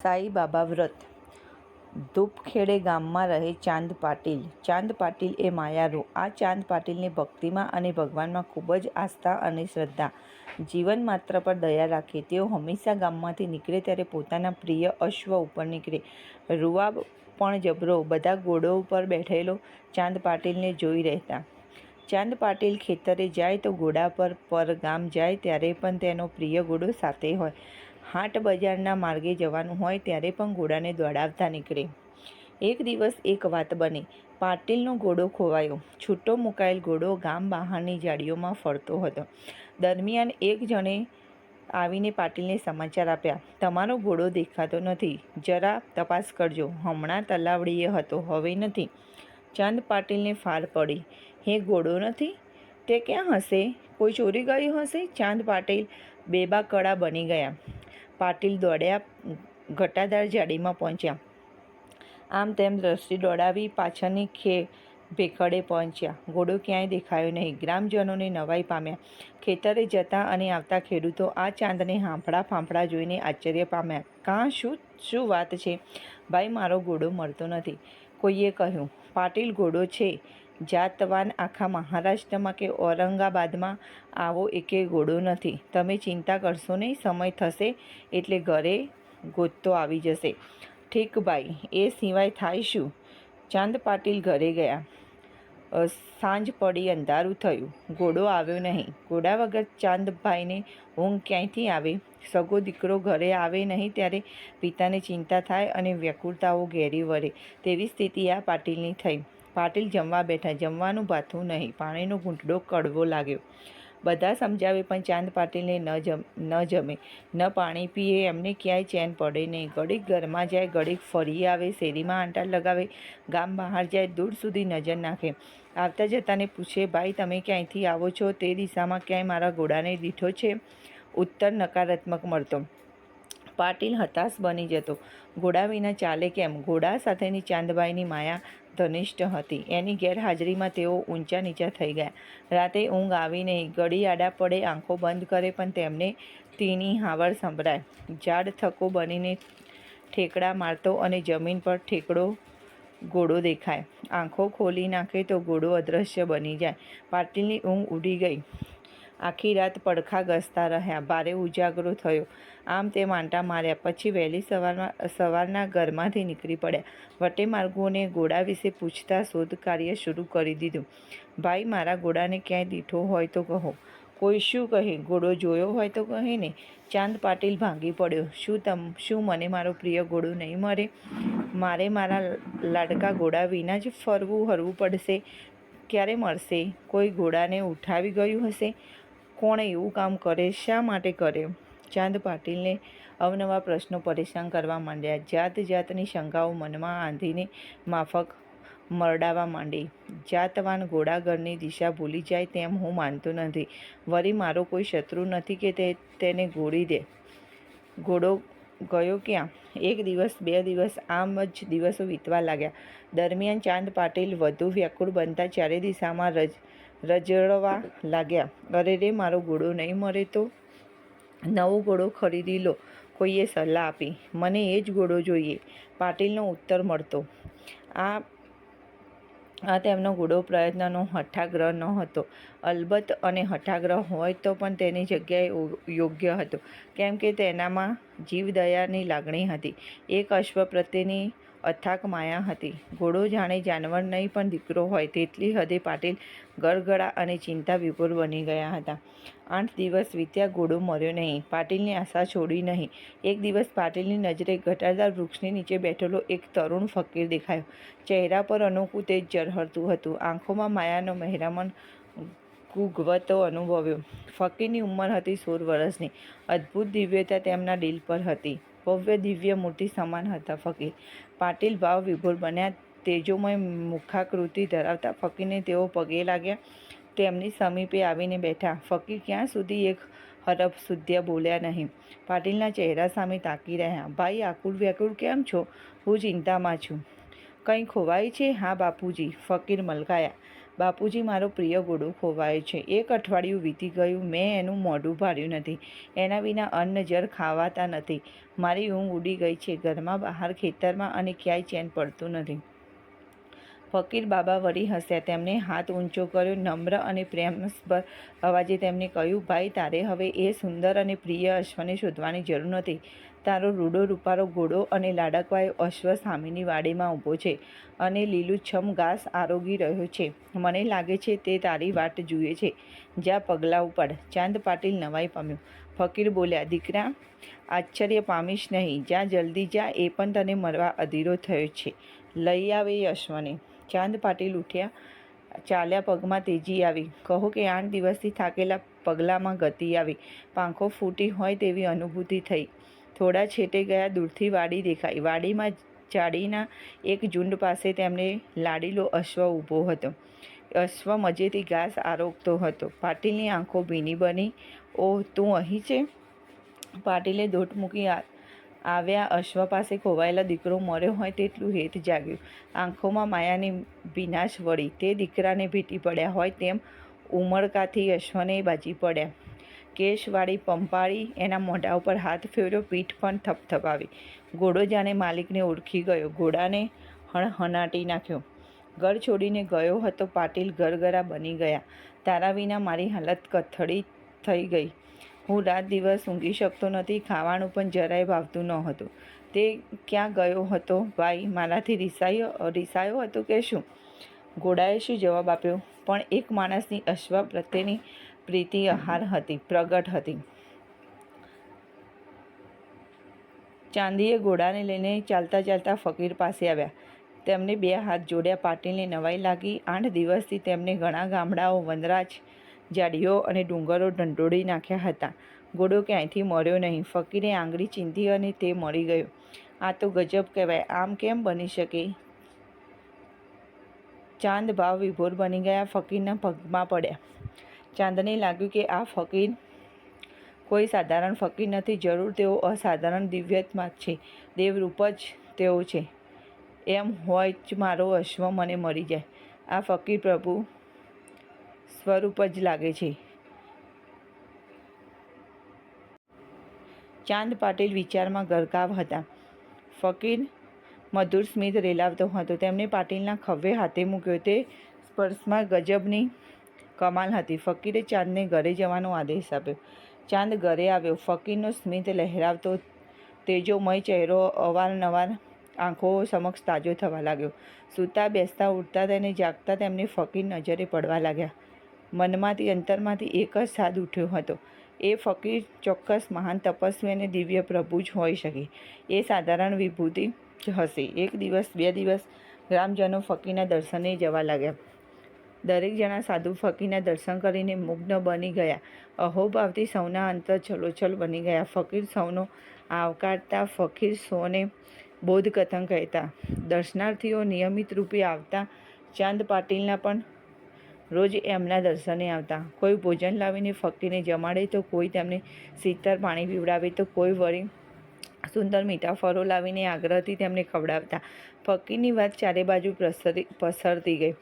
સાઈ બાબા વ્રત. ધૂપખેડે ગામમાં રહે ચાંદ પાટીલ. ચાંદ પાટીલ એ માયારૂ. આ ચાંદ પાટીલની ભક્તિમાં અને ભગવાનમાં ખૂબ જ આસ્થા અને શ્રદ્ધા. જીવન માત્ર પર દયા રાખે. તેઓ હંમેશા ગામમાંથી નીકળે ત્યારે પોતાના પ્રિય અશ્વ ઉપર નીકળે. રૂવાબ પણ જબરો. બધા ઘોડો ઉપર બેઠેલો ચાંદ પાટીલને જોઈ રહેતા. ચાંદ પાટીલ ખેતરે જાય તો ઘોડા પર ગામ જાય ત્યારે પણ તેનો પ્રિય ઘોડો સાથે હોય. હાટ બજારના માર્ગે જવાનું હોય ત્યારે પણ ઘોડાને દોડાવતા નીકળે. એક દિવસ એક વાત બની. પાટીલનો ઘોડો ખોવાયો. છૂટો મુકાયેલ ઘોડો ગામ બહારની ઝાડીઓમાં ફરતો હતો. દરમિયાન એક જણે આવીને પાટીલને સમાચાર આપ્યા, તમારો ઘોડો દેખાતો નથી, જરા તપાસ કરજો. હમણાં તલાવડીએ હતો, હવે નથી. ચાંદ પાટીલને ફાર પડી. હે, ઘોડો નથી? તે ક્યાં હશે? કોઈ ચોરી ગયું હશે? ચાંદ પાટીલ બેબાકળા બની ગયા. પાટીલ દોડ્યા, ઘટાદાર ઝાડીમાં પહોંચ્યા. આમ તેમ દ્રષ્ટિ દોડાવી પાછળની ભેખડે પહોંચ્યા. ઘોડો ક્યાંય દેખાયો નહીં. ગ્રામજનોને નવાઈ પામ્યા. ખેતરે જતા અને આવતા ખેડૂતો આ ચાંદને હાંફળા ફાંફળા જોઈને આશ્ચર્ય પામ્યા. કાં શું વાત છે? ભાઈ, મારો ઘોડો મળતો નથી. કોઈએ કહ્યું, પાટીલ ઘોડો છે જાતવાન. આખા મહારાષ્ટ્રમાં કે ઔરંગાબાદમાં આવો એકે ઘોડો નથી. તમે ચિંતા કરશો નહીં, સમય થશે એટલે ઘરે ગોતતો આવી જશે. ઠીક ભાઈ, એ સિવાય થાય શું? ચાંદ પાટીલ ઘરે ગયા. સાંજ પડી, અંધારું થયું. ઘોડો આવ્યો નહીં. ઘોડા વગર ચાંદભાઈને ઊંઘ ક્યાંયથી આવે? સગો દીકરો ઘરે આવે નહીં ત્યારે પિતાને ચિંતા થાય અને વ્યાકુળતાઓ ઘેરી વળે તેવી સ્થિતિ આ પાટીલની થઈ. પાટીલ જમવા બેઠા. જમવાનું ભાથું નહીં. પાણીનો ઘૂંટડો કડવો લાગ્યો. બધા સમજાવે પણ ચાંદ પાટીલને ન જમે, ન પાણી પીએ. એમને ક્યાંય ચેન પડે નહીં. ઘડીક ઘરમાં જાય, ઘડીક ફરી આવે, શેરીમાં આંટા લગાવે, ગામ બહાર જાય, દૂર સુધી નજર નાખે. આવતા જતાને પૂછે, ભાઈ તમે ક્યાંયથી આવો છો? તે દિશામાં ક્યાંય મારા ઘોડાને દીઠો છે? ઉત્તર નકારાત્મક મળતો. પાટીલ હતાશ બની જતો. ઘોડા વિના ચાલે કેમ? ઘોડા સાથેની ચાંદબાઈની માયા ધનિષ્ઠ હતી. એની ગેરહાજરીમાં તેઓ ઊંચા નીચા થઈ ગયા. રાતે ઊંઘ આવી નહીં. ઘડી આડા પડે, આંખો બંધ કરે પણ તેમને તીની હાવર સંભળાય. ઝાડ થકો બનીને ઠેકડા મારતો અને જમીન પર ઠેકડો ઘોડો દેખાય. આંખો ખોલી નાખે તો ઘોડો અદૃશ્ય બની જાય. પાટીલની ઊંઘ ઉડી ગઈ. આખી રાત પડખા ગસતા રહ્યા. ભારે ઉજાગરો થયો. આમ તેમ આંટા માર્યા. પછી વહેલી સવારના ઘરમાંથી નીકળી પડ્યા. વટે માર્ગોને ઘોડા વિશે પૂછતા શોધ કાર્ય શરૂ કરી દીધું. ભાઈ, મારા ઘોડાને ક્યાંય દીઠો હોય તો કહો. કોઈ શું કહે? ઘોડો જોયો હોય તો કહે ને. ચાંદ પાટીલ ભાંગી પડ્યો. શું મને મારો પ્રિય ઘોડો નહીં મળે? મારે મારા લાડકા ઘોડા વિના જ હરવું પડશે. ક્યારે મળશે? કોઈ ઘોડાને ઉઠાવી ગયું હશે? કોણ એવું કામ કરે? શા માટે કરે? ચાંદ પાટીલને અવનવા પ્રશ્નો પરેશાન કરવા માંડ્યા. જાત જાતની શંકાઓ મનમાં આંધીને માફક મરડાવા માંડી. જાતવાન ઘોડાગરની દિશા ભૂલી જાય તેમ હું માનતો નથી. વળી મારો કોઈ શત્રુ નથી કે તેને ગોળી દે. ઘોડો ગયો ક્યાં? એક દિવસ, 2 દિવસ, આમ જ દિવસો વીતવા લાગ્યા. દરમિયાન ચાંદ પાટીલ વધુ વ્યાકુળ બનતા ચારે દિશામાં રજળવા લાગ્યા. અરે રે, મારો ઘોડો નહીં મળે તો નવો ઘોડો ખરીદી લો, કોઈએ સલાહ આપી. મને એ જ ઘોડો જોઈએ, પાટીલનો ઉત્તર મળતો. આ તેમનો ગૂઢો પ્રયત્નનો હઠાગ્રહ નહોતો. અલબત્ત, અને હઠાગ્રહ હોય તો પણ તેની જગ્યાએ યોગ્ય હતો, કેમ કે તેનામાં જીવદયાની લાગણી હતી. એક અશ્વ પ્રત્યેની અથાક માયા હતી. ઘોડો જાણે જાનવર નહીં પણ દીકરો હોય તેટલી હદે પાટીલ ગળગળા અને ચિંતા વિભોર બની ગયા હતા. 8 દિવસ વીત્યા, ઘોડો મળ્યો નહીં. પાટીલની આશા છોડી નહીં. એક દિવસ પાટીલની નજરે ઘટાદાર વૃક્ષની નીચે બેઠેલો એક તરુણ ફકીર દેખાયો. ચહેરા પર અનોખું તેજ ઝળહળતું હતું. આંખોમાં માયાનો મહેરામણ ગુગવતો અનુભવ્યો. ફકીરની ઉંમર હતી 16 વર્ષની. અદ્ભુત દિવ્યતા તેમના દિલ પર હતી. ભવ્ય દિવ્ય મૂર્તિ સમાન હતા ફકીર. પાટીલ ભાવ વિભોર બન્યા. તેજોમય મુખાકૃતિ ધરાવતા ફકીરને તેઓ પગે લાગ્યા. તેમની સમીપે આવીને બેઠા. ફકીર ક્યાં સુધી એક હરફ સુધ્યા બોલ્યા નહીં. પાટીલના ચહેરા સામે તાકી રહ્યા. ભાઈ, આકુળ વ્યાકુળ કેમ છો? હું ચિંતામાં છું. કંઈ ખોવાય છે? હા બાપુજી, ફકીર મલકાયા. બાપુજી, મારો પ્રિય ઘોડો ખોવાયો છે. 1 અઠવાડિયું વીતી ગયું, મેં એનું મોઢું ભાળ્યું નથી. એના વિના અન્ન જર ખાવાતા નથી. મારી ઊંઘ ઉડી ગઈ છે, ઘરમાં, બહાર, ખેતરમાં, અને ક્યાંય ચેન પડતું નથી. ફકીર બાબા વળી હસ્યા. તેમણે હાથ ઊંચો કર્યો. નમ્ર અને પ્રેમસભર અવાજે તેમણે કહ્યું, ભાઈ, તારે હવે એ સુંદર અને પ્રિય અશ્વને શોધવાની જરૂર નથી. તારો રૂડો રૂપાળો ઘોડો અને લાડકવાયો અશ્વ સામેની વાડીમાં ઊભો છે અને લીલુંછમ ઘાસ આરોગી રહ્યો છે. મને લાગે છે તે તારી વાટ જુએ છે. જા, પગલાં ઉપાડ. ચાંદ પાટીલ નવાઈ પામ્યો. ફકીર બોલ્યા, દીકરા, આશ્ચર્ય પામીશ નહીં. જા, જલ્દી જા, એ પણ તને મળવા અધીરો થયો છે. લઈ આવે એ અશ્વને. ચાંદ પાટીલ ઉઠ્યા. ચાલ્યા. પગમાં તેજી આવી. કહો કે 8 દિવસથી થાકેલા પગલામાં ગતિ આવી. પાંખો ફૂટી હોય તેવી અનુભૂતિ થઈ. થોડા છેટે ગયા, દૂરથી વાડી દેખાઈ. વાડીમાં ઝાડીના એક ઝૂંડ પાસે તેમને લાડીલો અશ્વ ઊભો હતો. અશ્વ મજેથી ઘાસ આરોગતો હતો. પાટીલની આંખો ભીની બની. ઓહ, તું અહીં છે? પાટીલે દોટ મૂકી આવ્યા. અશ્વ પાસે ખોવાયેલો દીકરો મર્યો હોય તેટલું હેત જાગ્યું. આંખોમાં માયાની ભીનાશ વળી. તે દીકરાને ભેટી પડ્યા હોય તેમ ઉમળકાથી અશ્વને બાજી પડ્યા. કેશવાળી પંપાળી. એના મોઢા ઉપર હાથ ફેરવ્યો. પીઠ પણ થપથપાવી. ઘોડો જાણે માલિકને ઓળખી ગયો. ઘોડાને હણહણાટી નાખ્યો. ઘર છોડીને ગયો હતો પાટીલ, ઘરઘરા બની ગયા. તારા વિના મારી હાલત કથળી થઈ ગઈ. હું રાત દિવસ ઊંઘી શકતો નથી. ખાવાનું પણ જરાય ભાવતું નહોતું. તે ક્યાં ગયો હતો ભાઈ? મારાથી રિસાયો હતો કે શું? ઘોડાએ શું જવાબ આપ્યો? પણ એક માણસની અશ્વ પ્રત્યેની પ્રીતિ આહાર હતી, પ્રગટ હતી. ચાંદીએ ઘોડાને લઈને ચાલતા ચાલતા ફકીર પાસે આવ્યા. તેમને 2 હાથ જોડ્યા. પાટીલને નવાઈ લાગી. 8 દિવસથી તેમને ઘણા ગામડાઓ, વનરાજ, ઝાડીઓ અને ડુંગરો ઢંઢોળી નાખ્યા હતા. ઘોડો ક્યાંયથી મળ્યો નહીં. ફકીરે આંગળી ચીંધી અને તે મળી ગયો. આ તો ગજબ કહેવાય. આમ કેમ બની શકે? ચાંદ ભાવ વિભોર બની ગયા. ફકીરના પગમાં પડ્યા. ચાંદને લાગ્યું કે આ ફકીર કોઈ સાધારણ ફકીર નથી. જરૂર તેઓ અસાધારણ દિવ્યાત્મા છે. દેવરૂપ જ તેઓ છે. એમ હોય જ મારો અશ્વ મને મળી જાય. આ ફકીર પ્રભુ સ્વરૂપ જ લાગે છે. ચાંદ પાટીલ વિચારમાં ગરકાવ હતા. ફકીર મધુર સ્મિત રેલાવતો હતો. તેમણે પાટીલના ખભે હાથે મૂક્યો. તે સ્પર્શમાં ગજબની કમાલ હતી. ફકીરે ચાંદને ઘરે જવાનો આદેશ આપ્યો. ચાંદ ઘરે આવ્યો. ફકીરનો સ્મિત લહેરાવતો તેજોમય ચહેરો અવારનવાર આંખો સમક્ષ તાજો થવા લાગ્યો. સૂતા, બેસતા, ઉઠતા તેને જાગતા તેમને ફકીર નજરે પડવા લાગ્યા. મનમાંથી, અંતરમાંથી એક જ સાદ ઉઠ્યો હતો. એ ફકીર ચોક્કસ મહાન તપસ્વી અને દિવ્ય પ્રભુ જ હોઈ શકે. એ સાધારણ વિભૂતિ જ હશે. 1 દિવસ, 2 દિવસ ગ્રામજનો ફકીરના દર્શને જવા લાગ્યા. દરેક જણા સાધુ ફકીરના દર્શન કરીને મુગ્ધ બની ગયા. અહોભાવથી સૌના અંતર છલોછલ બની ગયા. ફકીર સૌનો આવકારતા. ફકીર સૌને બોધકથન કહેતા. દર્શનાર્થીઓ નિયમિત રૂપે આવતા. ચાંદ પાટીલના પણ રોજ એમના દર્શને આવતા. કોઈ ભોજન લાવીને ફકીરને જમાડે તો કોઈ તેમને શીતળ પાણી પીવડાવે તો કોઈ વળી સુંદર મીઠા ફળો લાવીને આગ્રહથી તેમને ખવડાવતા. ફકીરની વાત ચારે બાજુ પસરતી ગઈ.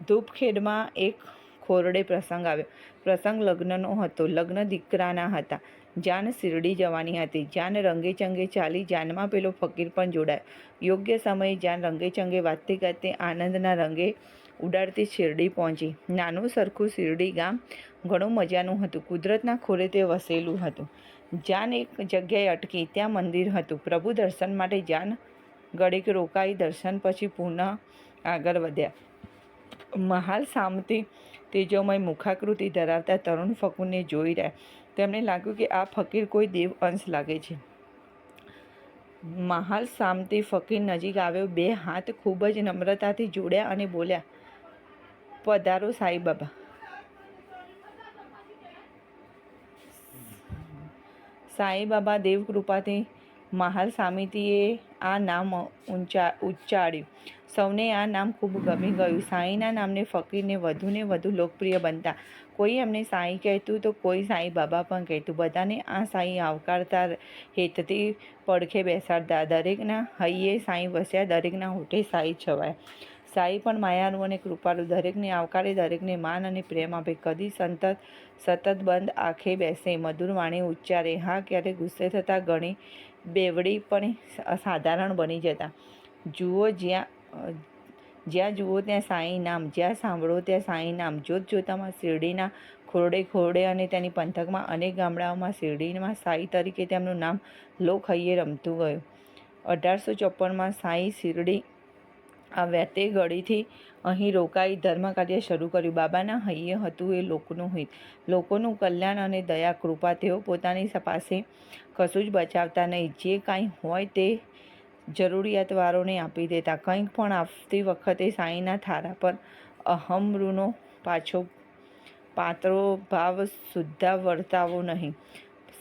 ધૂપખેડમાં એક ખોરડે પ્રસંગ આવ્યો. પ્રસંગ લગ્નનો હતો. લગ્ન દીકરાના હતા. જાન શિરડી જવાની હતી. જાન રંગે ચંગે ચાલી. જાનમાં પેલો ફકીર પણ જોડાયો. યોગ્ય સમયે જાન રંગે ચંગે વાજતે ગાજતે આનંદના રંગે ઉડાડતી શિરડી પહોંચી. નાનું સરખું શિરડી ગામ ઘણું મજાનું હતું. કુદરતના ખોળે તે વસેલું હતું. જાન એક જગ્યાએ અટકી. ત્યાં મંદિર હતું. પ્રભુ દર્શન માટે જાન ઘડીક રોકાઈ. દર્શન પછી પુનઃ આગળ વધ્યા. મહાલ સામતી તેજોમય મુખાકૃતિ ધરાવતા તરુણ ફકીરને જોઈ રહ્યા. તેમને લાગ્યું કે આ ફકીર કોઈ દેવ અંશ લાગે છે. મહાલ સામતી ફકીર નજીક આવ્યો. 2 હાથ ખૂબ જ નમ્રતાથી જોડ્યા અને બોલ્યા, પધારો સાંઈબાબા. સાંઈબાબા દેવકૃપાથી મહાલ સામિતીએ આ નામ ઉચ્ચાર્યું. સૌને આ નામ ખૂબ ગમી ગયું. સાંઈના નામને ફકીરને વધુને વધુ લોકપ્રિય બનતા. કોઈ એમને સાંઈ કહેતું તો કોઈ સાંઈબાબા પણ કહેતું. બધાને આ સાંઈ આવકારતા, હેતથી પડખે બેસાડતા. દરેકના હૈયે સાંઈ વસ્યા. દરેકના હોઠે સાંઈ છવાયા. સાઈ પણ માયાળુ અને કૃપાળુ, દરેકને આવકારે, દરેકને માન અને પ્રેમ આપે, કદી સતત બંધ આંખે બેસે, મધુર વાણી ઉચ્ચારે. હા, ક્યારેક ગુસ્સે થતા, ઘણી બેવડી પણ સાધારણ બની જતા. જ્યાં જુઓ ત્યાં સાંઈ નામ, જ્યાં સાંભળો ત્યાં સાંઈ નામ. જોતજોતામાં શિરડીના ખોરડે ખોરડે અને તેની પંથકમાં અનેક ગામડાઓમાં શિરડીમાં સાઈ તરીકે તેમનું નામ લોકહૈયે રમતું ગયું. 1854માં સાઈ શિરડી આવ્યા. તે ઘડીથી અહીં રોકાઈ ધર્મકાર્ય શરૂ કર્યું. બાબાના હૈયે હતું એ લોકોનું હિત, લોકોનું કલ્યાણ અને દયા કૃપા. તેઓ પોતાની પાસે કશું જ બચાવતા નહીં. જે કાંઈ હોય તે જરૂરિયાતવાળોને આપી દેતા. કંઈક પણ આપતી વખતે સાઈના થાળા પર અહમૃનો પાતળો ભાવ સુદ્ધા વર્તાવો નહીં.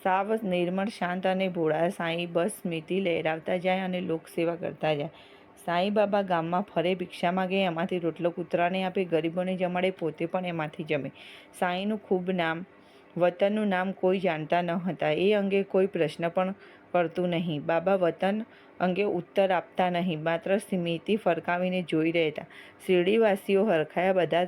સાવ નિર્મળ, શાંત અને ભોળા સાઈ બસ સ્મિતિ લહેરાવતા જાય અને લોકસેવા કરતા જાય. સાઈ બાબા ગામમાં ફરે, ભિક્ષા માગે, એમાંથી રોટલો કૂતરાને આપે, ગરીબોને જમાડે, પોતે પણ એમાંથી જમે. સાઈનું ખૂબ નામ, વતનનું નામ કોઈ જાણતા ન હતા. એ અંગે કોઈ પ્રશ્ન પણ કરતું નહીં. બાબા વતન અંગે ઉત્તર આપતા નહીં, માત્ર સ્મિતિ ફરકાવીને જોઈ રહેતા. શિરડીવાસીઓ હરખાયા. બધા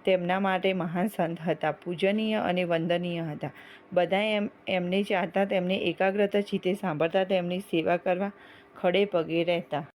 તેમના માટે મહાન સંત હતા, પૂજનીય અને વંદનીય હતા. બધા એમને ચાહતા, તેમને એકાગ્રતા ચિત્તે સાંભળતા, તેમની સેવા કરવા ખડે પગે રહેતા.